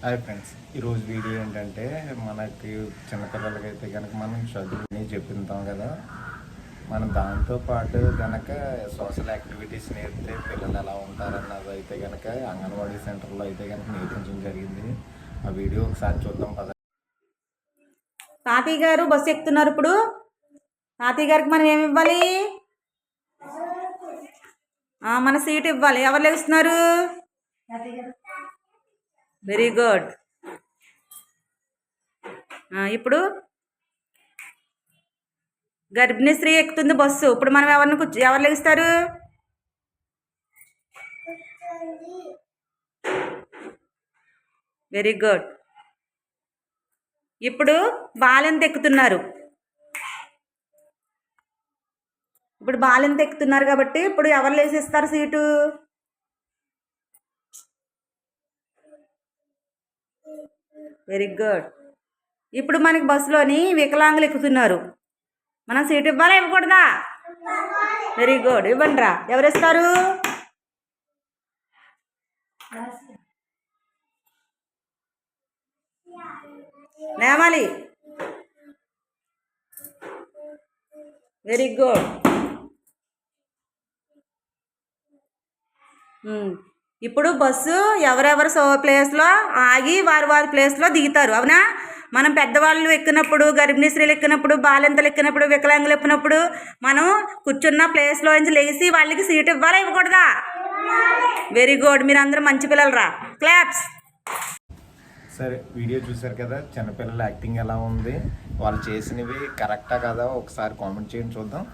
Hi friends, ఈరోజు video ఏంటంటే మనకి చిన్నపిల్లలకైతే కనుక మనం చదువుని చెప్తాం కదా. మనం దాంతోపాటు కనుక సోషల్ యాక్టివిటీస్ నేర్పితే పిల్లలు ఎలా ఉంటారన్నది అయితే కనుక అంగన్వాడీ సెంటర్లో అయితే కనుక నేర్పించడం జరిగింది. ఆ వీడియో ఒకసారి చూద్దాం పద. తాతయ్య గారు బస్సు ఎక్కుతున్నారు. ఇప్పుడు తాతయ్య గారికి మనం ఏమి ఇవ్వాలి? మన సీట్ ఇవ్వాలి. ఎవరు లెగుస్తున్నారు? Very good. ఇప్పుడు గర్భిణీ స్త్రీ ఎక్కుతుంది బస్సు. ఇప్పుడు మనం ఎవరు లెగుస్తారు? Very good. ఇప్పుడు బాలెంత ఎక్కుతున్నారు. ఇప్పుడు బాలెంత ఎక్కుతున్నారు కాబట్టి ఇప్పుడు ఎవరు లేసిస్తారు సీటు? Very good. ఇప్పుడు మనకి బస్సులోని వికలాంగులు ఎక్కుతున్నారు. మనం సీట్ ఇవ్వాలా ఇవ్వకూడదా? Very good. ఇవ్వండి రా. ఎవరు ఇస్తారు? లేవాలి. Very good. ఇప్పుడు బస్సు ఎవరెవరు ప్లేస్లో ఆగి వారి ప్లేస్లో దిగుతారు. అవునా? మనం పెద్దవాళ్ళు ఎక్కినప్పుడు, గర్భిణీ స్త్రీలు ఎక్కినప్పుడు, బాలింతలు ఎక్కినప్పుడు, వికలాంగులు ఎక్కినప్పుడు మనం కూర్చున్న ప్లేస్లో నుంచి లేచి వాళ్ళకి సీట్ ఇవ్వాలా ఇవ్వకూడదా? Very good. మీరు అందరూ మంచి పిల్లలు రా. క్లాప్స్. సరే, వీడియో చూసారు కదా, చిన్నపిల్లల యాక్టింగ్ ఎలా ఉంది, వాళ్ళు చేసినవి కరెక్టా కదా ఒకసారి కామెంట్ చేయండి చూద్దాం.